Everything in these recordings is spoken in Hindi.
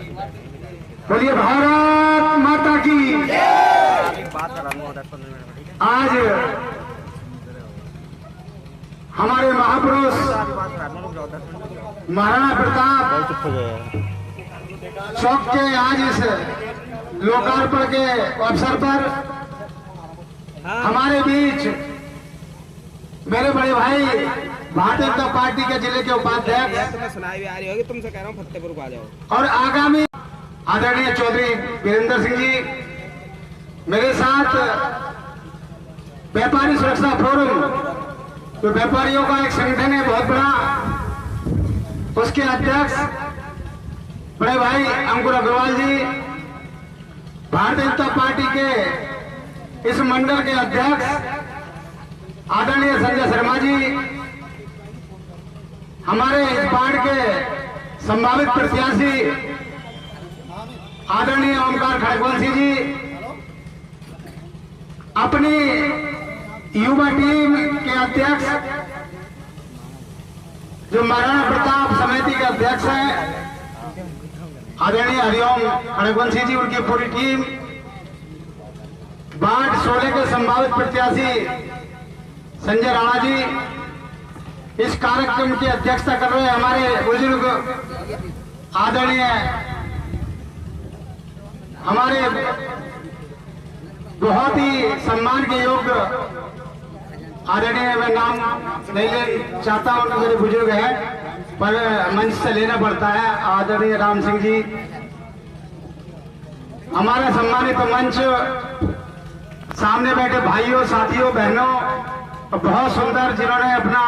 बोलिए भारत माता की। आज हमारे महापुरुष महाराणा प्रताप चौक के आज इस लोकार्पण के अवसर पर हमारे बीच मेरे बड़े भाई भारतीय जनता पार्टी के जिले के उपाध्यक्ष सुनाई भी आ रही होगी, तुमसे कह रहा हूँ फतेहपुर को आ जाओ, और आगामी आदरणीय चौधरी वीरेंद्र सिंह जी, मेरे साथ व्यापारी सुरक्षा फोरम जो व्यापारियों का एक संगठन है बहुत बड़ा, उसके अध्यक्ष बड़े भाई अंकुर अग्रवाल जी, भारतीय जनता पार्टी के इस मंडल के अध्यक्ष आदरणीय संजय शर्मा जी, हमारे इस वार्ड के संभावित प्रत्याशी आदरणीय ओमकार खड़गवंशी जी, अपनी युवा टीम के अध्यक्ष जो महाराणा प्रताप समिति के अध्यक्ष हैं आदरणीय हरिओम खड़गवंशी जी, उनकी पूरी टीम, वार्ड 16 के संभावित प्रत्याशी संजय राणा जी, इस कार्यक्रम की अध्यक्षता कर रहे हमारे बुजुर्ग आदरणीय हमारे बहुत ही सम्मान के योग्य आदरणीय, मैं नाम नहीं ले चाहता हूं, मेरे बुजुर्ग हैं पर मंच से लेना पड़ता है, आदरणीय राम सिंह जी, हमारा सम्मानित मंच, सामने बैठे भाइयों साथियों बहनों, बहुत सुंदर, जिन्होंने अपना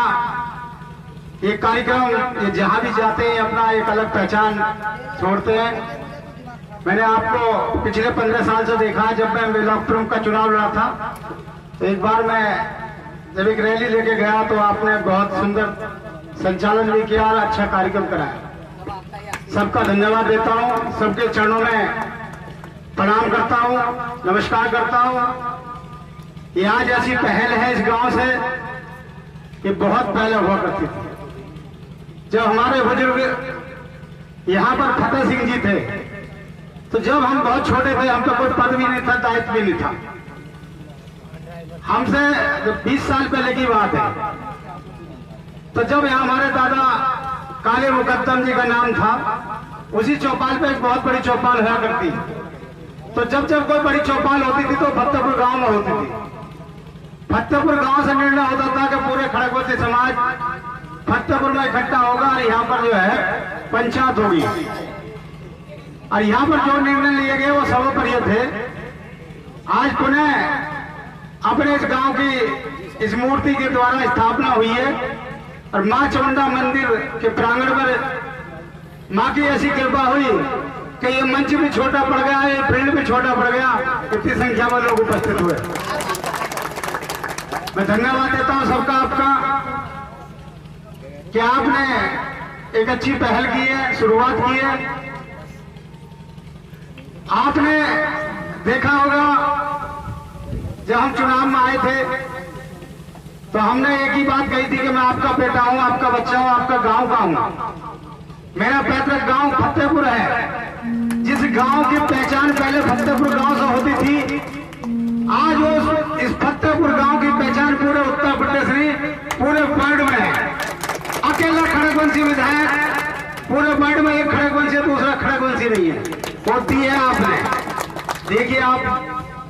ये कार्यक्रम ये जहां भी जाते हैं अपना एक अलग पहचान छोड़ते हैं। मैंने आपको पिछले 15 साल से देखा, जब मैं बेलापुरम का चुनाव लड़ा था तो एक बार मैं जब एक रैली लेके गया तो आपने बहुत सुंदर संचालन भी किया और अच्छा कार्यक्रम कराया। सबका धन्यवाद देता हूं, सबके चरणों में प्रणाम करता हूं, नमस्कार करता हूं। ये आज ऐसी पहल है इस गांव से कि बहुत पहले हुआ करती थी, जब हमारे बुजुर्ग यहाँ पर फतेह सिंह जी थे, तो जब हम बहुत छोटे थे, हम तो कोई पद भी नहीं था, दायित्व भी नहीं था, हमसे जो 20 साल पहले की बात है, तो जब यहाँ हमारे दादा काले मुकद्दम जी का नाम था, उसी चौपाल पे एक बहुत बड़ी चौपाल हुआ करती, तो जब जब कोई बड़ी चौपाल होती थी तो फतेहपुर गांव में होती थी। फतेहपुर गांव से निर्णय होता था कि पूरे खड़गवंशी समाज फतेहपुर में इकट्ठा होगा और यहाँ पर जो है पंचायत होगी, और यहाँ पर जो निर्णय लिए गए वो सर्वोपरि थे। आज पुनः अपने इस गांव की इस मूर्ति के द्वारा स्थापना हुई है, और मां चामुंडा मंदिर के प्रांगण पर मां की ऐसी कृपा हुई कि ये मंच भी छोटा पड़ गया, ये फील्ड भी छोटा पड़ गया, इतनी संख्या में लोग उपस्थित हुए। मैं धन्यवाद देता हूं सबका आपका कि आपने एक अच्छी पहल की है, शुरुआत की है। आपने देखा होगा जब हम चुनाव में आए थे तो हमने एक ही बात कही थी कि मैं आपका बेटा हूं, आपका बच्चा हूं, आपका गांव का हूं। मेरा पैतृक गांव फतेहपुर है, जिस गांव की पहचान पहले फतेहपुर गांव से होती थी, आज वो इस फतेहपुर गांव की पहचान पूरे उत्तर प्रदेश नहीं पूरे वर्ल्ड में है। अकेला खड़गवंशी विधायक पूरे वर्ल्ड में, एक खड़गवंशी दूसरा खड़गवंशी नहीं है, होती है आपने। देखिए आप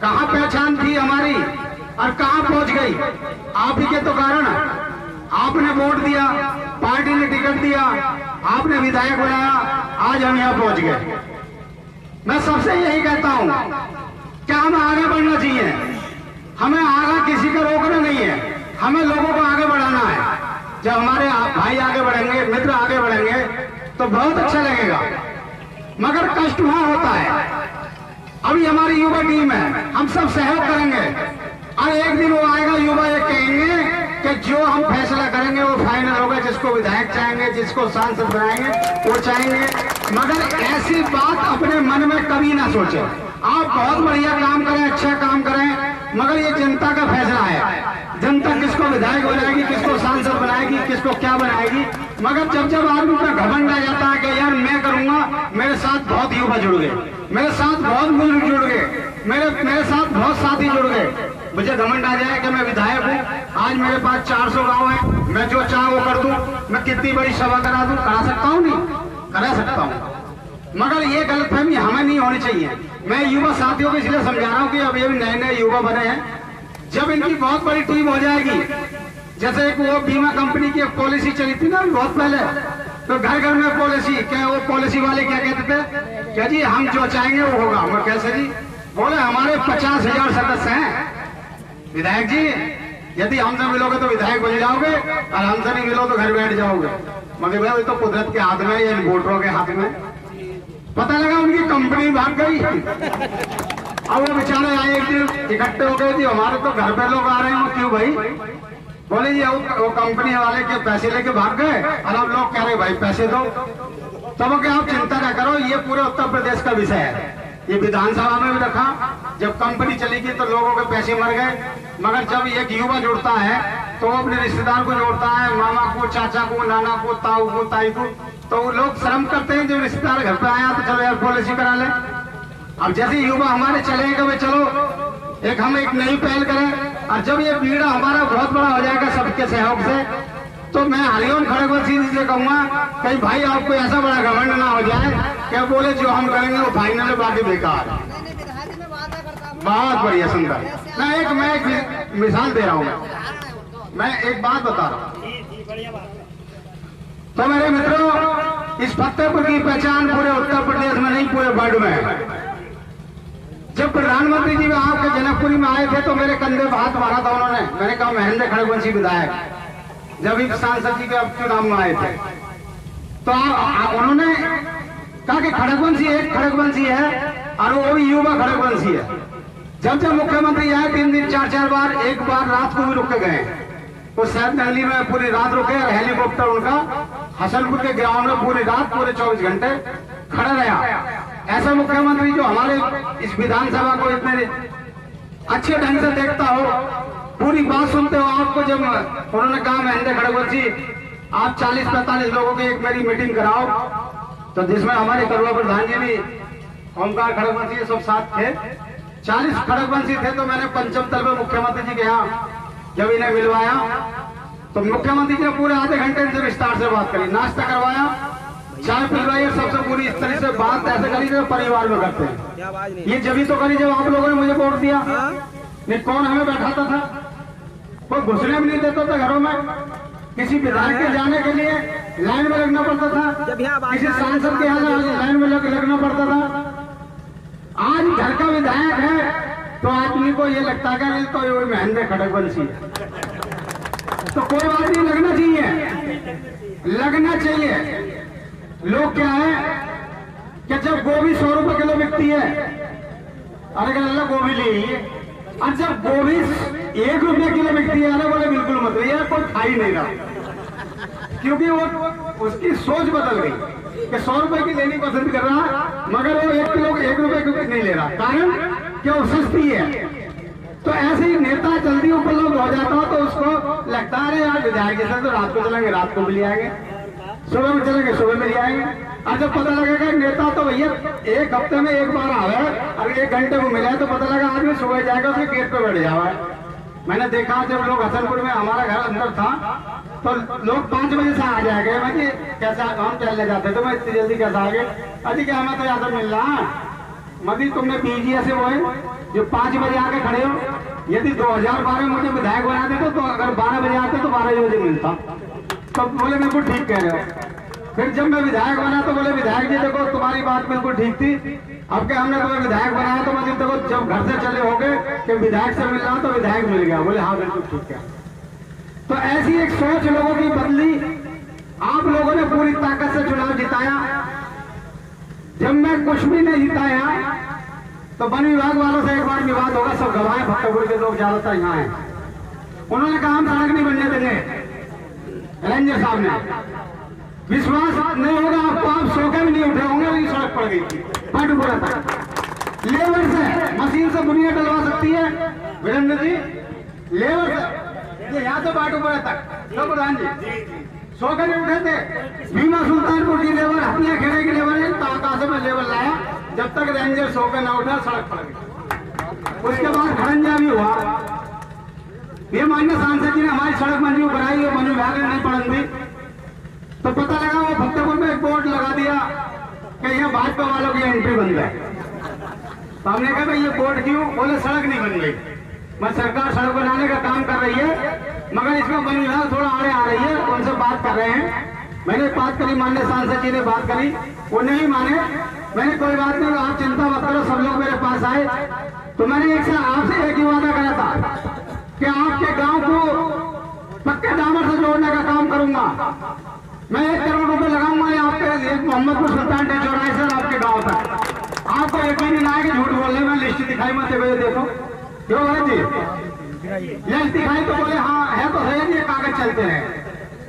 कहां पहचान थी हमारी और कहां पहुंच गई, आप ही के तो कारण। आपने वोट दिया, पार्टी ने टिकट दिया, आपने विधायक बनाया, आज हम यहां पहुंच गए। मैं सबसे यही कहता हूं कि हमें आगे बढ़ना चाहिए, हमें आगे किसी को रोकना नहीं है, हमें लोगों को आगे बढ़ाना है। जब हमारे भाई आगे बढ़ेंगे, मित्र आगे बढ़ेंगे तो बहुत अच्छा लगेगा, मगर कष्ट वहां होता है। अभी हमारी युवा टीम है, हम सब सहयोग करेंगे और एक दिन वो आएगा, युवा ये कहेंगे कि जो हम फैसला करेंगे वो फाइनल होगा, जिसको विधायक चाहेंगे, जिसको सांसद बनाएंगे वो चाहेंगे। मगर ऐसी बात अपने मन में कभी ना सोचे। आप बहुत बढ़िया काम करें, अच्छा काम करें, मगर ये जनता का फैसला है। जनता किसको विधायक बनाएगी, किसको सांसद बनाएगी, किसको क्या बनाएगी। मगर जब जब आदमी का घमंड आ जाता है कि यार मैं करूंगा, मेरे साथ बहुत युवा जुड़ गए, मेरे साथ बहुत बुजुर्ग जुड़ गए, मेरे साथ बहुत साथी जुड़ गए। मुझे घमंड आ जाए कि मैं विधायक हूँ, आज मेरे पास 400 गांव है, मैं जो चाहूँ वो कर दूं, मैं कितनी बड़ी सभा करा दूं, करा सकता हूँ, नहीं करा सकता हूँ। मगर ये गलतफहमी हमें नहीं होनी चाहिए। मैं युवा साथियों को इसलिए समझा रहा हूँ कि अब ये नए नए युवा बने हैं, जब इनकी बहुत बड़ी टीम हो जाएगी, जैसे एक वो बीमा कंपनी की पॉलिसी चली थी ना बहुत पहले, तो घर घर में पॉलिसी, क्या वो पॉलिसी वाले क्या कहते थे, क्या जी हम जो चाहेंगे वो होगा। मैं कैसे जी, बोले हमारे 50,000 सदस्य हैं विधायक जी, यदि हमसे मिलोगे तो विधायक बन जाओगे और हमसे नहीं मिलो तो घर बैठ जाओगे। मगर भाई तो कुदरत के हाथ में या इन वोटरों के हाथ में। पता लगा उनकी कंपनी भाग गई। अब वो बेचारे आए एक दिन इकट्ठे हो गए, जी हमारे तो घर पे लोग आ रहे हैं। क्यों भाई? बोले जी वो कंपनी वाले के पैसे लेके भाग गए और अब लोग कह रहे भाई पैसे दो। तब क्या आप चिंता ना करो, ये पूरे उत्तर प्रदेश का विषय है। ये विधानसभा में भी रखा, जब कंपनी चली गई तो लोगों के पैसे मर गए। मगर जब एक युवा जुड़ता है तो वो अपने रिश्तेदार को जोड़ता है, मामा को, चाचा को, नाना को, ताऊ को, ताई को, तो वो लोग शर्म करते हैं। जब रिश्तेदार घर पे आया तो चलो यार पॉलिसी करा ले। अब जैसे युवा हमारे चले गए, चलो एक हम एक नई पहल करें, और जब ये बीड़ा हमारा बहुत बड़ा हो जाएगा सबके सहयोग से, तो मैं हरिओम खड़गवंशी जी से कहूंगा कहीं भाई आपको ऐसा बड़ा घमंड ना हो जाए क्या बोले जो हम करेंगे वो फाइनल है, बाकी बेकार। बहुत बढ़िया, सुंदर। मैं एक मिसाल दे रहा हूँ, मैं एक बात बता रहा हूँ। तो मेरे मित्रों, इस फतेहपुर की पहचान पूरे उत्तर प्रदेश में नहीं, पूरे वर्ल्ड में है। जब प्रधानमंत्री जी आपके जनकपुरी में आए थे तो मेरे कंधे पर हाथ मारा था उन्होंने। मैंने कहा महेंद्र खड़गवंशी विधायक, जब इस सांसद जी के चुनाव में आए थे तो उन्होंने कहा कि खड़गवंशी एक खड़गवंशी है और वो युवा खड़गवंशी है। जब जब मुख्यमंत्री आए 3 दिन 4 बार, एक बार रात को भी रुक के गए। वो शहर दिल्ली में पूरी रात रुके और हेलीकॉप्टर उनका हसनपुर के ग्राउंड में पूरी रात, पूरे 24 घंटे खड़ा रहा। ऐसा मुख्यमंत्री जो हमारे इस विधानसभा को इतने अच्छे ढंग से देखता हो, पूरी बात सुनते हो। आपको जब उन्होंने कहा महेंद्र खड़गवंशी आप 40-45 लोगों की एक मेरी मीटिंग कराओ, तो जिसमें हमारे करुआ प्रधान जी भी, ओमकार खड़गवंशी सब साथ थे, 40 खड़गवंशी थे। तो मैंने पंचम तल पे मुख्यमंत्री जी के यहाँ जब इन्हें मिलवाया तो मुख्यमंत्री जी ने पूरे आधे घंटे इनसे विस्तार से बात करी, नाश्ता करवाया, चाय पिलवाई, और सबसे पूरी इस तरह से बात ऐसे करी जो परिवार में करते हैं। ये जब ही तो करी जब आप लोगों ने मुझे वोट दिया। नहीं कौन हमें बैठाता था, कोई घुसने भी नहीं देता था घरों में। किसी विधायक के जाने के लिए लाइन में लगना पड़ता था, किसी सांसद के यहाँ लाइन में लगना पड़ता था। आज घर का विधायक है तो आदमी को ये लगता है तो ये महेंद्र खड़गवंशी है, तो कोई बात नहीं, लगना चाहिए, लगना चाहिए। लोग क्या है कि जब गोभी 100 रुपए किलो बिकती है, अरे अल्लाह गोभी ले लीजिए, और जब गोभी 1 रुपया किलो बिकती है, अरे बोले बिल्कुल मत लीजिए, कोई खा ही नहीं रहा। क्योंकि वो उसकी सोच बदल गई कि 100 रुपए की लेनी पसंद कर रहा, मगर वो 1 किलो 1 रुपए की नहीं ले रहा, कारण कि वो सस्ती है। तो ऐसे ही नेता जल्दी उपलब्ध हो जाता हो तो उसको लगता है यार विधायक जैसे तो रात को चलेंगे रात को मिल आएंगे, सुबह में चलेंगे सुबह मिल आएंगे। और जब पता लगेगा नेता तो भैया 1 हफ्ते में 1 बार आवे और 1 घंटे को मिला है, तो पता लगा आदमी सुबह जाएगा उसके गेट पे बैठ जावा। मैंने देखा जब लोग हसनपुर में, हमारा घर अंदर था, तो लोग 5 बजे से आ जाएंगे। मैं कैसा हम चलने जाते तो मैं इतनी जल्दी कैसा आ गए, अजी क्या हमें तो ज्यादा मिल रहा मदी तुमने बीजीए से वो है जो 5 बजे आके खड़े हो। यदि 2012 में मुझे विधायक बना देते तो अगर 12 बजे आते तो 12 बजे मिलता। तो बोले बिल्कुल ठीक कह रहे हो। फिर जब मैं विधायक बना तो बोले विधायक जी देखो तुम्हारी बात बिल्कुल ठीक थी, अब क्या हमने तुम्हें विधायक बनाया तो मतलब देखो जब घर से चले होगे कि विधायक से मिल रहा तो विधायक मिल गया। बोले हाँ बिल्कुल ठीक है। तो ऐसी एक सोच लोगों की बदली। आप लोगों ने पूरी ताकत से चुनाव जिताया। जब मैं कुछ भी नहीं जिताया तो वन विभाग वालों से एक बार विवाद होगा, सब गवाए, फतेहपुर के लोग ज्यादातर यहाँ हैं। उन्होंने कहा हम सड़क नहीं बनने देंगे। रेंजर साहब ने विश्वास नहीं होगा आपको, आप सो के भी नहीं उठे होंगे, सड़क पड़ गई थी पाटुपुरा तक। लेबर से मशीन से बुनियाद डलवा सकती है वीरेंद्र जी, लेबर से ये यहाँ से पाटुपुरा तक। तो प्रधान जी सो के नहीं उठे थे। भीमा सुल्तानपुर की लेबर, हथिया खेड़े की लेबर जब तक रेंजर सो के ना उठा सड़क पर गई। उसके बाद खड़ंजा भी हुआ। ये माननीय सांसद जी ने हमारी सड़क मंजूर कराई और मंजूर भाग नहीं पड़न दी, तो पता लगा वो फतेहपुर में एक बोर्ड लगा दिया कि यहाँ भाजपा वालों की एंट्री बन गए। तो हमने कहा भाई ये बोर्ड क्यों? बोले सड़क नहीं बन गई। मैं सरकार सड़क बनाने का काम कर रही है, मगर इसमें बन रहा थोड़ा आड़े आ रही है, उनसे बात कर रहे हैं। मैंने बात करी, माननीय सांसद जी ने बात करी, वो नहीं माने। मैंने कोई बात नहीं, आप चिंता मत करो, सब लोग मेरे पास आए। तो मैंने आपसे एक ही वादा करा था कि आपके गांव को पक्के डामर से जोड़ने का काम करूंगा। मैं 1 करोड़ रुपए लगाऊंगा आपके मोहम्मदपुर सुल्तान डे चौराहे से आपके गांव तक। आपको यकीन नहीं आए कि झूठ बोल रहे, मैं लिस्ट दिखाई मत देखो क्यों है जी, लिस्ट दिखाई तो बोले हाँ है तो सही, ये कागज चलते हैं।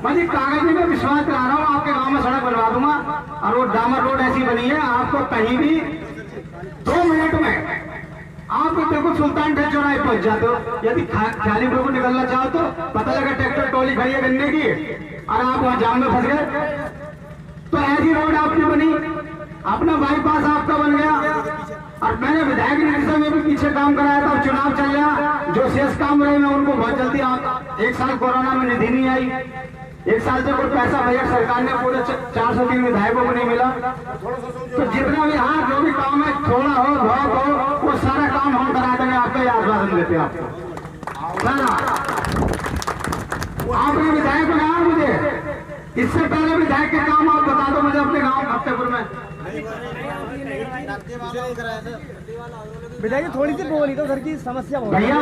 मैं जी कागज में विश्वास करा रहा हूँ, आपके गांव में सड़क बनवा दूंगा। और वो डामर रोड ऐसी बनी है, आपको कहीं भी 2 मिनट में आप बिल्कुल सुल्तान डे चौराहे पहुंच जाते हो। यदि खालीपुर को निकलना चाहो तो पता लगा ट्रैक्टर ट्रॉली खड़ी है गन्ने की और आप वहां जाम में फंस गए। तो ऐसी रोड आपकी बनी, अपना बाईपास आपका बन गया। और मैंने विधायक निधि में भी पीछे काम कराया था, चुनाव चल रहा, जो शेष काम रहे मैं उनको बहुत जल्दी 1 साल कोरोना में निधि नहीं आई, 1 साल से कोई पैसा बजट सरकार ने पूरे 403 विधायकों को नहीं मिला। तो जितना भी हाँ जो भी काम है, थोड़ा हो बहुत हो, वो सारा काम हम करा देंगे, आपका ये आश्वासन देते हैं आपको सारा। आपने विधायक बनाया मुझे, इससे पहले विधायक के काम आप बता दो मुझे अपने गांव फतेहपुर में। विधायक थोड़ी सी बोली तो घर की समस्या भैया